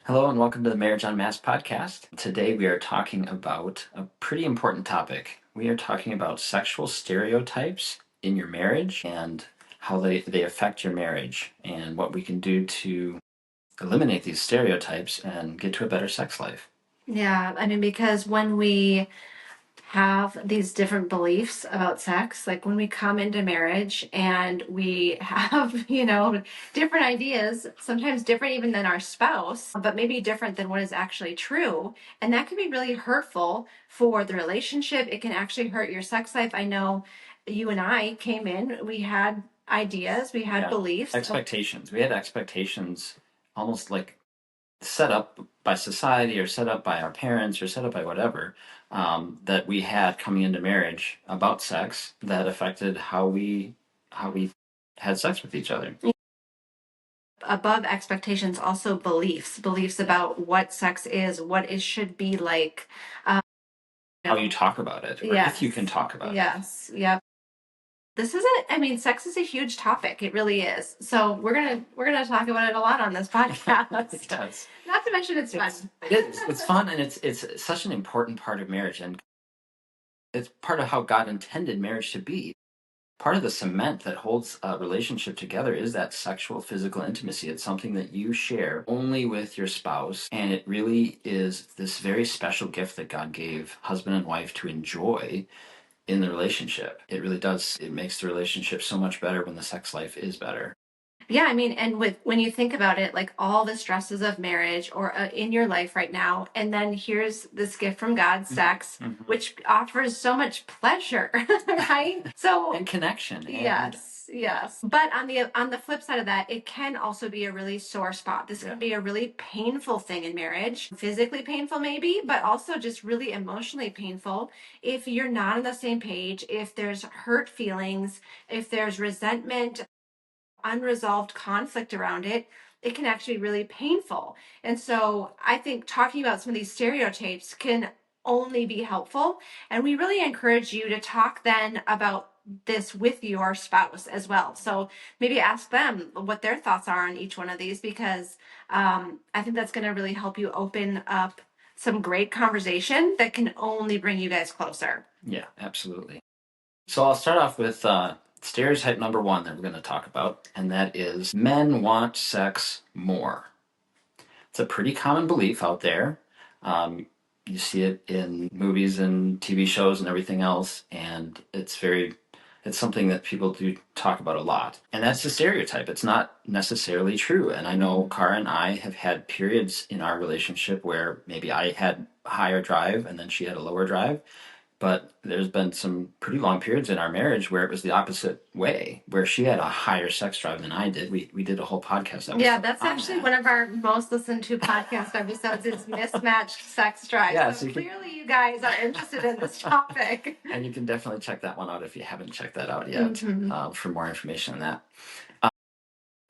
Hello and welcome to the Marriage on Mass podcast. Today we are talking about a pretty important topic. We are talking about sexual stereotypes in your marriage and how they affect your marriage and what we can do to eliminate these stereotypes and get to a better sex life. Yeah, because when we have these different beliefs about sex, like when we come into marriage and we have, different ideas, sometimes different even than our spouse, but maybe different than what is actually true. And that can be really hurtful for the relationship. It can actually hurt your sex life. I know you and I came in, we had ideas, we had beliefs. Expectations. We had expectations almost like set up by society or set up by our parents or set up by whatever that we had coming into marriage about sex that affected how we had sex with each other. Above expectations, also beliefs about what sex is, what it should be like, how you talk about it, or if you can talk about it. Yes, yep. This isn't, sex is a huge topic. It really is. So we're gonna talk about it a lot on this podcast. Yes. Not to mention it's fun. It's fun, and it's such an important part of marriage, and it's part of how God intended marriage to be. Part of the cement that holds a relationship together is that sexual physical intimacy. It's something that you share only with your spouse, and it really is this very special gift that God gave husband and wife to enjoy in the relationship. It really does. It makes the relationship so much better when the sex life is better. Yeah, and when you think about it, like all the stresses of marriage or in your life right now, and then here's this gift from God, sex, which offers so much pleasure, right? So and connection. Yes. But on the flip side of that, it can also be a really sore spot. This can be a really painful thing in marriage, physically painful maybe, but also just really emotionally painful if you're not on the same page, if there's hurt feelings, if there's resentment, unresolved conflict around it. It can actually be really painful. And so I think talking about some of these stereotypes can only be helpful. And we really encourage you to talk then about this with your spouse as well. So maybe ask them what their thoughts are on each one of these, because I think that's going to really help you open up some great conversation that can only bring you guys closer. Yeah, absolutely. So I'll start off with stereotype number one that we're going to talk about, and that is men want sex more. It's a pretty common belief out there. You see it in movies and TV shows and everything else, and it's something that people do talk about a lot. And that's a stereotype. It's not necessarily true. And I know Cara and I have had periods in our relationship where maybe I had a higher drive and then she had a lower drive. But there's been some pretty long periods in our marriage where it was the opposite way, where she had a higher sex drive than I did. We did a whole podcast episode. Yeah, that's actually one of our most listened to podcast episodes is mismatched sex drive. Yeah, so clearly you guys are interested in this topic. And you can definitely check that one out if you haven't checked that out yet for more information on that.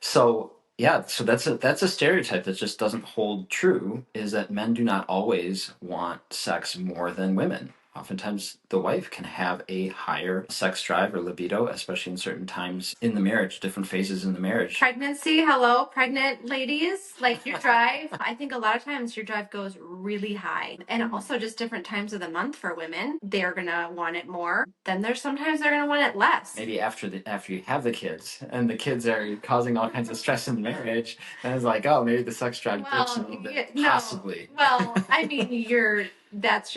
So that's a stereotype that just doesn't hold true, is that men do not always want sex more than women. Oftentimes the wife can have a higher sex drive or libido, especially in certain times in the marriage, different phases in the marriage. Pregnancy, hello, pregnant ladies, like your drive. I think a lot of times your drive goes really high. And also just different times of the month for women, they're gonna want it more. Then there's sometimes they're gonna want it less. Maybe after you have the kids and the kids are causing all kinds of stress in the marriage, and it's like, oh, maybe the sex drive dips a little bit. Possibly. Well, that's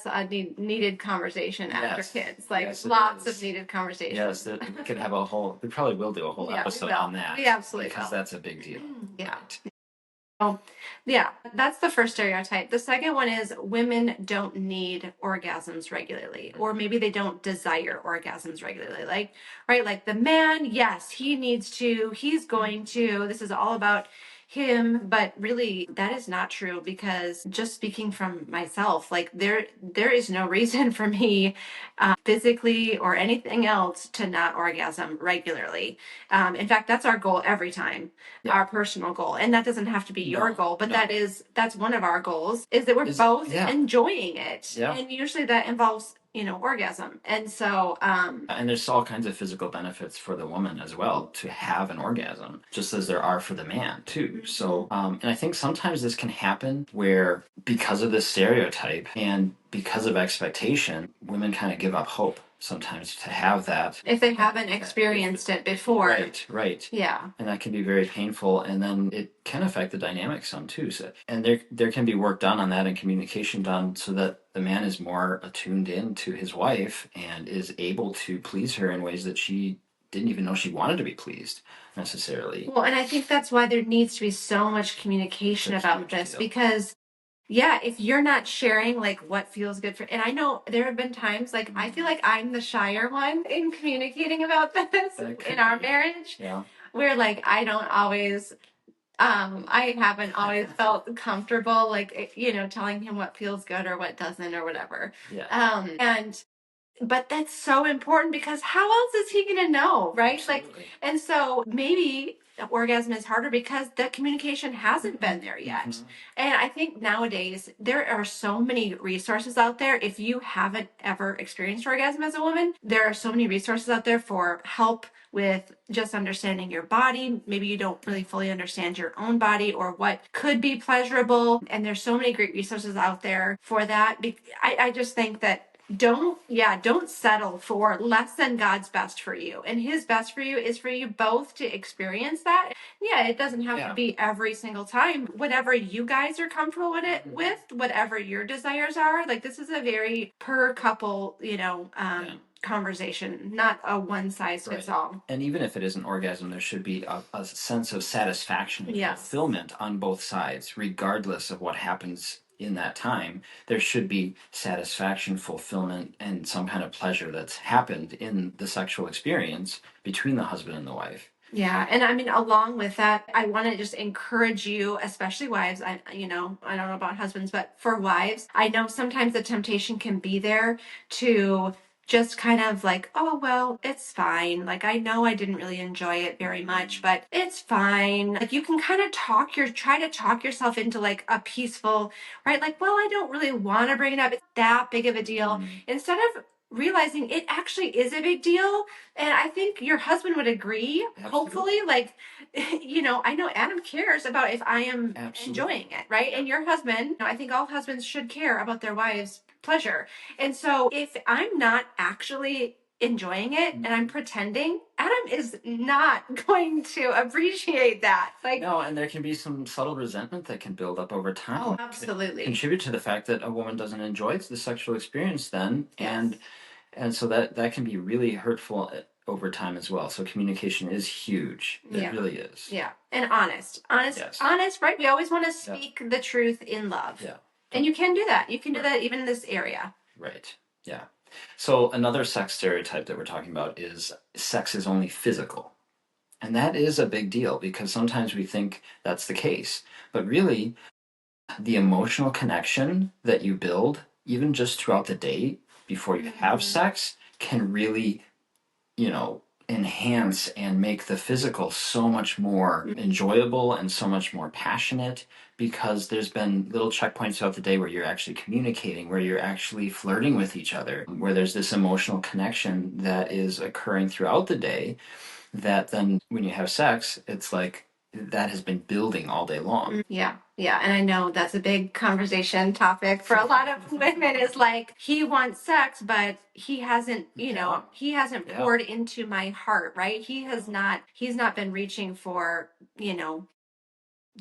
a needed conversation after kids. Like lots of needed conversations. Yes, we could have we probably will do a whole episode on that. We absolutely because that's a big deal. Yeah. Oh, yeah, that's the first stereotype. The second one is women don't need orgasms regularly, or maybe they don't desire orgasms regularly. Like the man, yes, he's going to, this is all about him, but really that is not true, because just speaking from myself, like there is no reason for me physically or anything else to not orgasm regularly. In fact, that's our goal every time, our personal goal. And that doesn't have to be your goal, but that's one of our goals, is that we're both enjoying it. Yeah. And usually that involves orgasm. And so and there's all kinds of physical benefits for the woman as well to have an orgasm, just as there are for the man too. So and I think sometimes this can happen where, because of this stereotype and because of expectation, women kind of give up hope sometimes to have that if they haven't experienced it before. Right. Yeah. And that can be very painful, and then it can affect the dynamic some too. So, and there can be work done on that and communication done so that the man is more attuned in to his wife and is able to please her in ways that she didn't even know she wanted to be pleased necessarily. Well, and I think that's why there needs to be so much communication about this, because yeah, if you're not sharing like what feels good for, and I know there have been times like I feel like I'm the shyer one in communicating about this in our marriage. Yeah. Where like I don't always I haven't always felt comfortable like telling him what feels good or what doesn't or whatever. Yeah. But that's so important, because how else is he going to know, right? Absolutely. And so maybe orgasm is harder because the communication hasn't been there yet. And I think nowadays there are so many resources out there. If you haven't ever experienced orgasm as a woman, there are so many resources out there for help with just understanding your body. Maybe you don't really fully understand your own body or what could be pleasurable. And there's so many great resources out there for that. I just think that don't settle for less than God's best for you. And his best for you is for you both to experience that. Yeah, it doesn't have to be every single time. Whatever you guys are comfortable with whatever your desires are. Like, this is a very per couple, conversation, not a one size fits all. And even if it is an orgasm, there should be a sense of satisfaction and fulfillment on both sides, regardless of what happens in that time. There should be satisfaction, fulfillment, and some kind of pleasure that's happened in the sexual experience between the husband and the wife. Yeah, and I mean, along with that, I want to just encourage you, especially wives. I don't know about husbands, but for wives, I know sometimes the temptation can be there to just kind of like, oh, well, it's fine. Like, I know I didn't really enjoy it very much, but it's fine. Like, you can kind of try to talk yourself into like a peaceful, right? Like, well, I don't really want to bring it up. It's that big of a deal. Instead of realizing it actually is a big deal. And I think your husband would agree. Absolutely. Hopefully, like, I know Adam cares about if I am enjoying it, right? And your husband, I think all husbands should care about their wives' pleasure. And so if I'm not actually enjoying it and I'm pretending, Adam is not going to appreciate that. Like, no, and there can be some subtle resentment that can build up over time. Oh, absolutely. Contribute to the fact that a woman doesn't enjoy the sexual experience then, and so that can be really hurtful over time as well. So communication is huge. It really is. Yeah, and honest, right? We always want to speak the truth in love. Yeah. And you can do that. You can do that even in this area. Right. Yeah. So another sex stereotype that we're talking about is sex is only physical. And that is a big deal because sometimes we think that's the case. But really, the emotional connection that you build, even just throughout the day before you have sex, can really, enhance and make the physical so much more enjoyable and so much more passionate, because there's been little checkpoints throughout the day where you're actually communicating, where you're actually flirting with each other, where there's this emotional connection that is occurring throughout the day, that then when you have sex, it's like that has been building all day long. Yeah. And I know that's a big conversation topic for a lot of women, is like, he wants sex, but he hasn't, he hasn't poured into my heart, right? He's not been reaching for,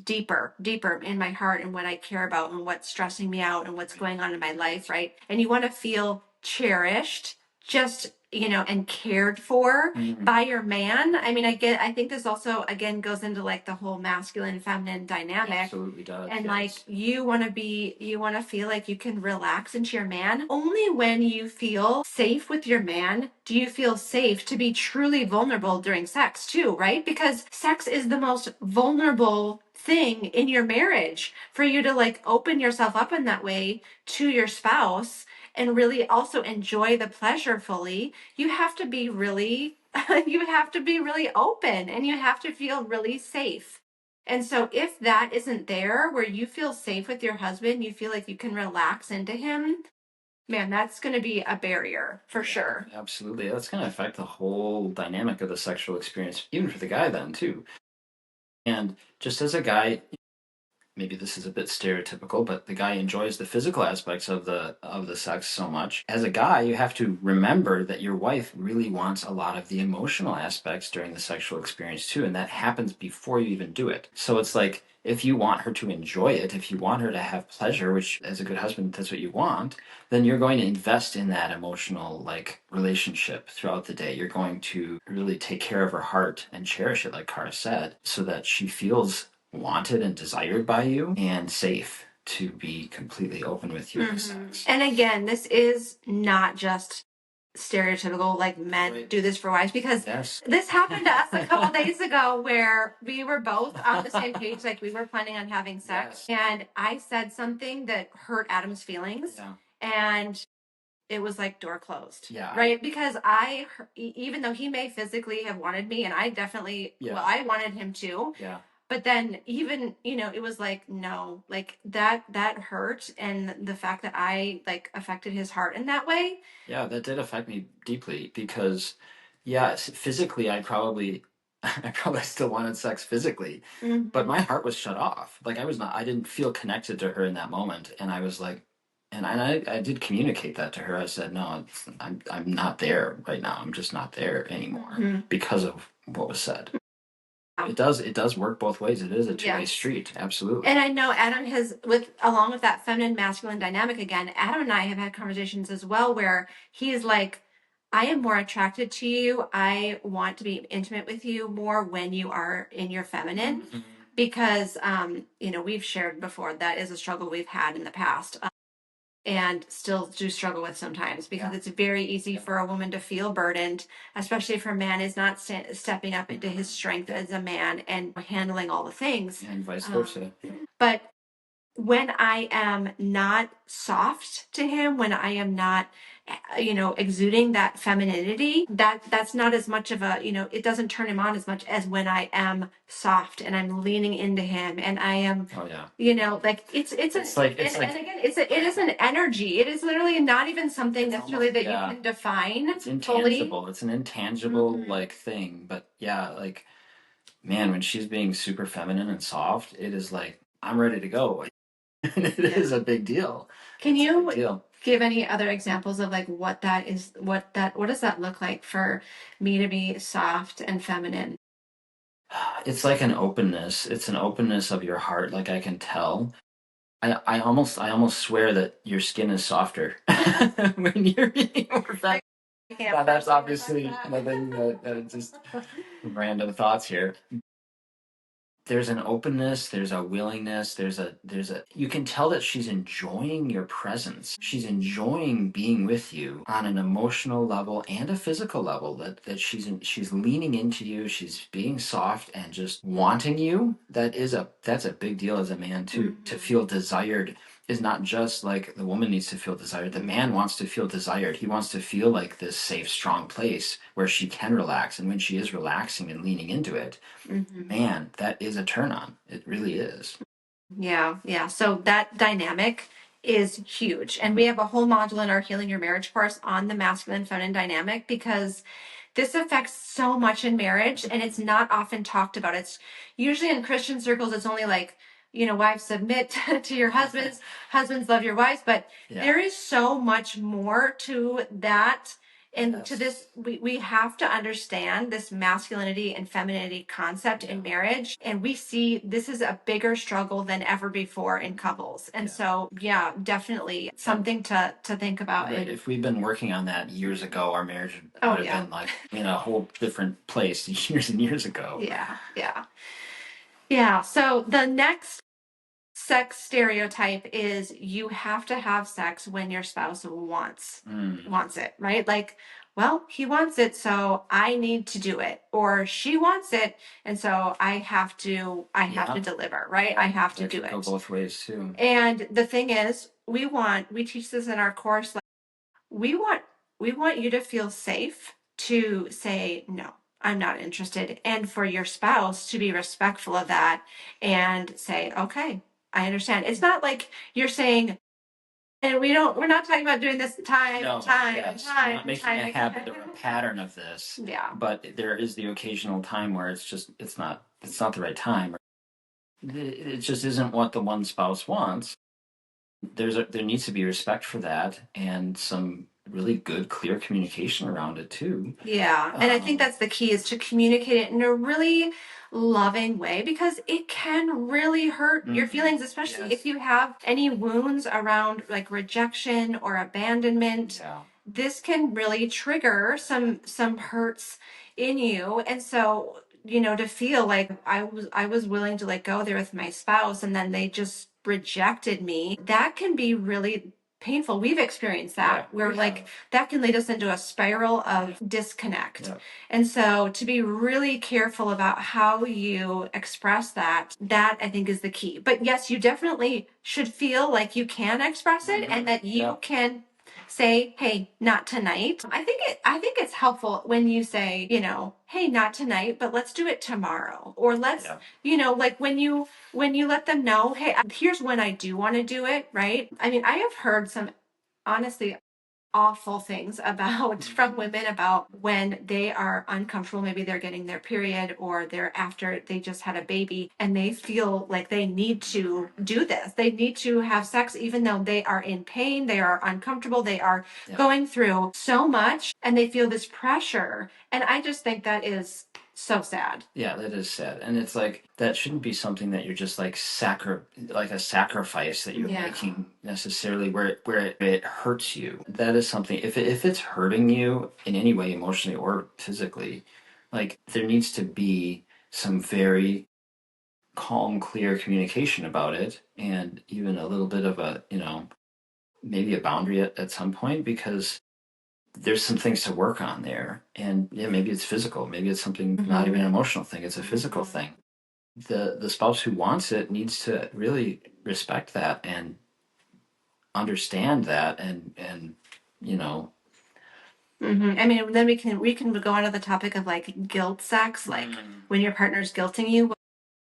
deeper in my heart and what I care about and what's stressing me out and what's going on in my life, right? And you want to feel cherished, just and cared for by your man. I mean, I think this also again goes into like the whole masculine feminine dynamic. Absolutely does. And like you want to feel like you can relax into your man. Only when you feel safe with your man do you feel safe to be truly vulnerable during sex too, right? Because sex is the most vulnerable thing in your marriage, for you to like open yourself up in that way to your spouse and really also enjoy the pleasure fully. You have to be really open, and you have to feel really safe. And so if that isn't there, where you feel safe with your husband, you feel like you can relax into him, Man, that's going to be a barrier for sure. Absolutely. That's going to affect the whole dynamic of the sexual experience, even for the guy then, too. And just as a guy, maybe this is a bit stereotypical, but the guy enjoys the physical aspects of the sex so much. As a guy, you have to remember that your wife really wants a lot of the emotional aspects during the sexual experience too, and that happens before you even do it. So it's like if you want her to enjoy it, if you want her to have pleasure, which as a good husband that's what you want, then you're going to invest in that emotional like relationship throughout the day. You're going to really take care of her heart and cherish it like Cara said, so that she feels wanted and desired by you and safe to be completely open with you in sex. And again, this is not just stereotypical like men do this for wives, because this happened to us a couple days ago where we were both on the same page, like we were planning on having sex, and I said something that hurt Adam's feelings, and it was like door closed. Right. Because even though he may physically have wanted me, and I definitely, well, I wanted him too. But then even, it was like, no, like that hurt. And the fact that I like affected his heart in that way. Yeah, that did affect me deeply because, physically, I probably still wanted sex physically, but my heart was shut off. Like I didn't feel connected to her in that moment. And I was like, and I did communicate that to her. I said, no, I'm not there right now. I'm just not there anymore because of what was said. It does work both ways. It is a two-way street. Absolutely. And I know Adam has, along with that feminine masculine dynamic again, Adam and I have had conversations as well where he's like, I am more attracted to you. I want to be intimate with you more when you are in your feminine. Because we've shared before that is a struggle we've had in the past. And still do struggle with sometimes, because it's very easy for a woman to feel burdened, especially if her man is not stepping up into his strength as a man and handling all the things. And vice versa. But when I am not soft to him, when I am not, exuding that femininity, that's not as much of a, it doesn't turn him on as much as when I am soft and I'm leaning into him and I am, like it is an energy. It is literally not even something necessarily that you can define. It's intangible. Fully. It's an intangible like thing. But like, man, when she's being super feminine and soft, it is like, I'm ready to go. It is a big deal. Can you give any other examples of like what that is? What does that look like for me to be soft and feminine? It's like an openness. It's an openness of your heart. Like I can tell. I almost swear that your skin is softer when you're being more feminine. That's obviously nothing that just random thoughts here. There's an openness, there's a willingness, there's a you can tell that she's enjoying your presence. She's enjoying being with you on an emotional level and a physical level, that she's leaning into you, she's being soft and just wanting you. That's a big deal as a man too. To feel desired is not just like the woman needs to feel desired. The man wants to feel desired. He wants to feel like this safe, strong place where she can relax. And when she is relaxing and leaning into it, man, that is a turn on. It really is. Yeah. So that dynamic is huge. And we have a whole module in our Healing Your Marriage course on the masculine feminine dynamic, because this affects so much in marriage and it's not often talked about. It's usually in Christian circles, it's only like, wives submit to your husbands, husbands love your wives, but there is so much more to that. And to this, we have to understand this masculinity and femininity concept in marriage. And we see this is a bigger struggle than ever before in couples. And so, definitely something to think about. Right. If we'd been working on that years ago, our marriage would have been like in a whole different place years and years ago. Yeah. So the next sex stereotype is you have to have sex when your spouse wants it, right? Like, well, he wants it, so I need to do it, or she wants it, and so I have to deliver, right? I have to do it. Go both ways too. And the thing is, we teach this in our course. Like, we want you to feel safe to say no. I'm not interested. And for your spouse to be respectful of that and say, okay, I understand. It's not like you're saying, And we're not talking about doing this time, No, time, yes, time, not making time a again. habit or a pattern of this, Yeah. but there is the occasional time where it's not the right time. It just isn't what the one spouse wants. There needs to be respect for that and some really good, clear communication around it too. Yeah. And I think that's the key, is to communicate it in a really loving way, because it can really hurt your feelings, especially if you have any wounds around like rejection or abandonment. Yeah. This can really trigger some hurts in you. And so, to feel like I was willing to like go there with my spouse and then they just rejected me, that can be really painful. We've experienced that, where like that can lead us into a spiral of disconnect. Yeah. And so to be really careful about how you express that I think is the key. But yes, you definitely should feel like you can express it and that you can say, hey, not tonight. I think it's helpful when you say, hey, not tonight, but let's do it tomorrow. Or let's, like when you let them know, hey, here's when I do want to do it, right? I mean, I have heard some honestly awful things about from women about when they are uncomfortable. Maybe they're getting their period, or they're after they just had a baby and they feel like they need to do this. They need to have sex even though they are in pain, they are uncomfortable, they are going through so much, and they feel this pressure. And I just think that is so sad. Yeah, that is sad. And it's like that shouldn't be something that you're just like like a sacrifice that you're making necessarily where it hurts you. That is something, if it's hurting you in any way, emotionally or physically, like there needs to be some very calm, clear communication about it, and even a little bit of a, maybe a boundary at some point, because there's some things to work on there. And yeah, maybe it's physical, maybe it's something not even an emotional thing, it's a physical thing. The spouse who wants it needs to really respect that and understand that, and you know I mean, then we can go on to the topic of like guilt sex, like when your partner's guilting you.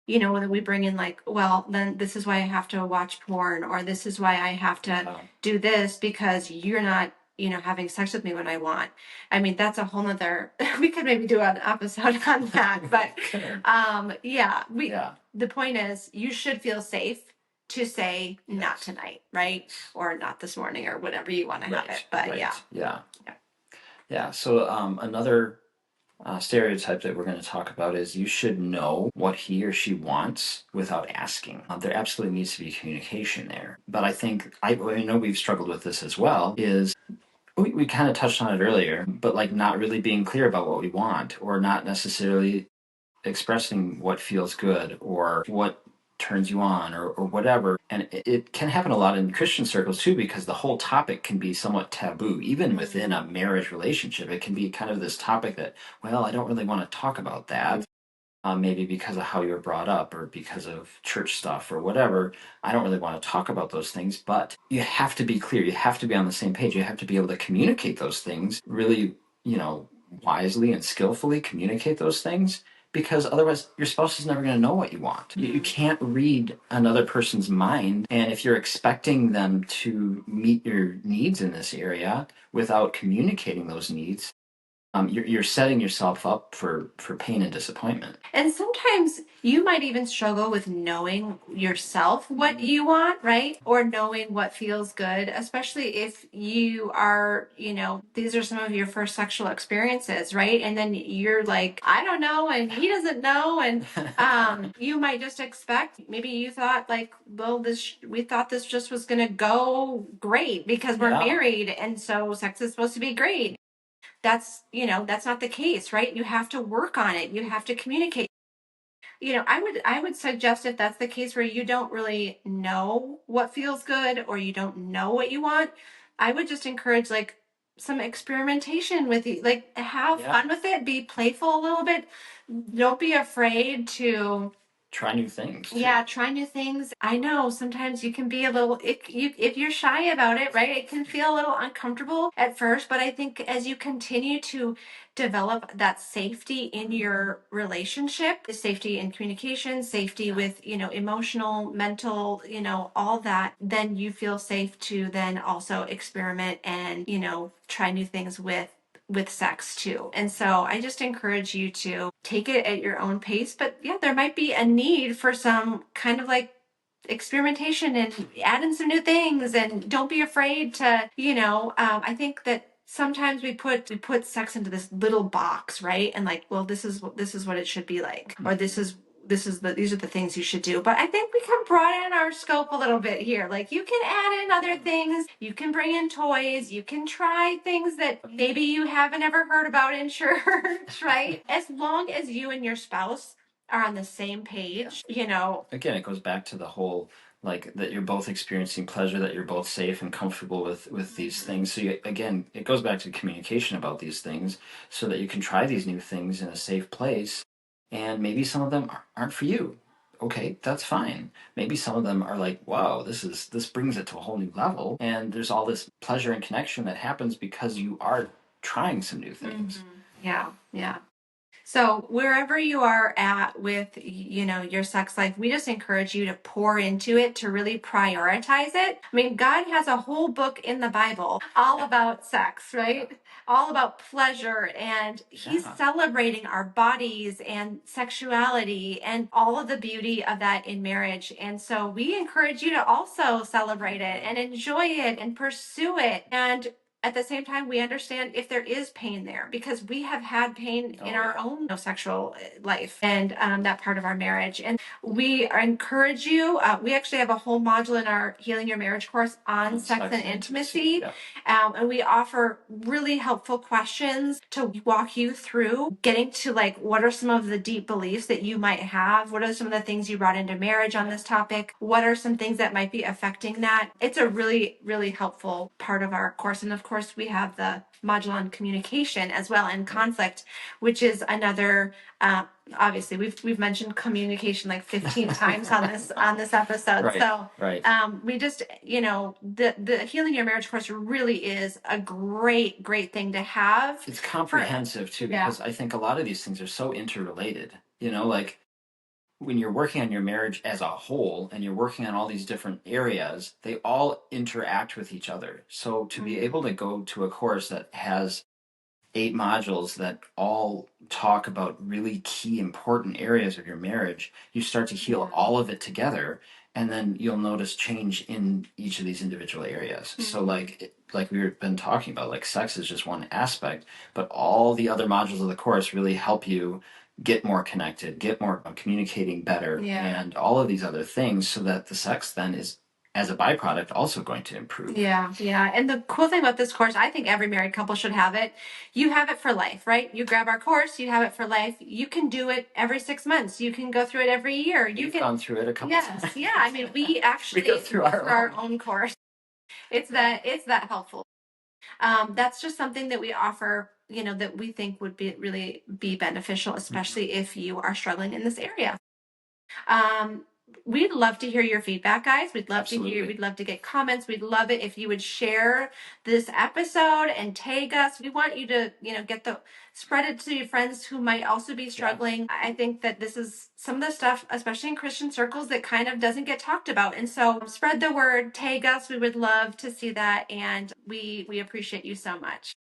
Whether we bring in like, well, then this is why I have to watch porn, or this is why I have to do this because you're not, having sex with me when I want. I mean, that's a whole nother, we could maybe do an episode on that, but, the point is you should feel safe to say not tonight, right? Or not this morning, or whatever you want to have it. But yeah. So another stereotype that we're going to talk about is you should know what he or she wants without asking. There absolutely needs to be communication there. But I know we've struggled with this as well, is we kind of touched on it earlier, but like not really being clear about what we want, or not necessarily expressing what feels good or what turns you on, or whatever. And it can happen a lot in Christian circles too, because the whole topic can be somewhat taboo. Even within a marriage relationship, it can be kind of this topic that, well, I don't really want to talk about that. Maybe because of how you're brought up, or because of church stuff or whatever. I don't really want to talk about those things, but you have to be clear. You have to be on the same page. You have to be able to communicate those things really, wisely and skillfully communicate those things, because otherwise your spouse is never going to know what you want. You can't read another person's mind. And if you're expecting them to meet your needs in this area without communicating those needs, you're setting yourself up for pain and disappointment. And sometimes you might even struggle with knowing yourself what you want, right? Or knowing what feels good, especially if you are, these are some of your first sexual experiences, right? And then you're like, I don't know, and he doesn't know. And you might just expect, maybe you thought like, well, we thought this just was going to go great because we're married. And so sex is supposed to be great. That's not the case, right? You have to work on it. You have to communicate. I would suggest, if that's the case where you don't really know what feels good, or you don't know what you want, I would just encourage like some experimentation with you. Like, have fun with it, be playful a little bit. Don't be afraid to try new things too. Yeah, try new things. I know sometimes you can be a little, if you're shy about it, right? It can feel a little uncomfortable at first, but I think as you continue to develop that safety in your relationship, the safety in communication, safety with, emotional, mental, all that, then you feel safe to then also experiment and, try new things with sex too. And so I just encourage you to take it at your own pace. But yeah, there might be a need for some kind of like experimentation and add in some new things, and don't be afraid to, I think that sometimes we put sex into this little box, right? And like, well, this is what it should be like, or these are the things you should do. But I think we can broaden our scope a little bit here. Like, you can add in other things, you can bring in toys, you can try things that maybe you haven't ever heard about in church, right? As long as you and your spouse are on the same page, Again, it goes back to the whole, like, that you're both experiencing pleasure, that you're both safe and comfortable with these things. So again, it goes back to communication about these things, so that you can try these new things in a safe place. And maybe some of them aren't for you. Okay, that's fine. Maybe some of them are like, wow, this brings it to a whole new level, and there's all this pleasure and connection that happens because you are trying some new things. Yeah, yeah. So wherever you are at with, your sex life, we just encourage you to pour into it, to really prioritize it. I mean, God has a whole book in the Bible all about sex, right? All about pleasure, and He's celebrating our bodies and sexuality and all of the beauty of that in marriage. And so we encourage you to also celebrate it and enjoy it and pursue it. And at the same time, we understand if there is pain there, because we have had pain in our own sexual life and that part of our marriage. And we encourage you. We actually have a whole module in our Healing Your Marriage course on sex and intimacy. And we offer really helpful questions to walk you through getting to, like, what are some of the deep beliefs that you might have? What are some of the things you brought into marriage on this topic? What are some things that might be affecting that? It's a really, really helpful part of our course. And of course, we have the module on communication as well, and conflict, which is another, obviously we've mentioned communication like 15 times on this episode. Right, so right. We just, the Healing Your Marriage course really is a great thing to have. It's comprehensive too, because I think a lot of these things are so interrelated. Like, when you're working on your marriage as a whole and you're working on all these different areas, they all interact with each other. So to be able to go to a course that has 8 modules that all talk about really key important areas of your marriage, you start to heal all of it together, and then you'll notice change in each of these individual areas. So like we've been talking about, like, sex is just one aspect, but all the other modules of the course really help you get more connected, get more communicating better, and all of these other things, so that the sex then is, as a byproduct, also going to improve. Yeah. And the cool thing about this course, I think every married couple should have it. You have it for life, right? You grab our course, you have it for life. You can do it every 6 months. You can go through it every year. You've gone through it a couple times. Yes, yeah. I mean, we actually go through our own course. It's that helpful. That's just something that we offer, that we think would really be beneficial, especially if you are struggling in this area. We'd love to hear your feedback, guys. We'd love to get comments. We'd love it if you would share this episode and tag us. We want you to, spread it to your friends who might also be struggling. I think that this is some of the stuff, especially in Christian circles, that kind of doesn't get talked about. And so spread the word, tag us. We would love to see that. And we appreciate you so much.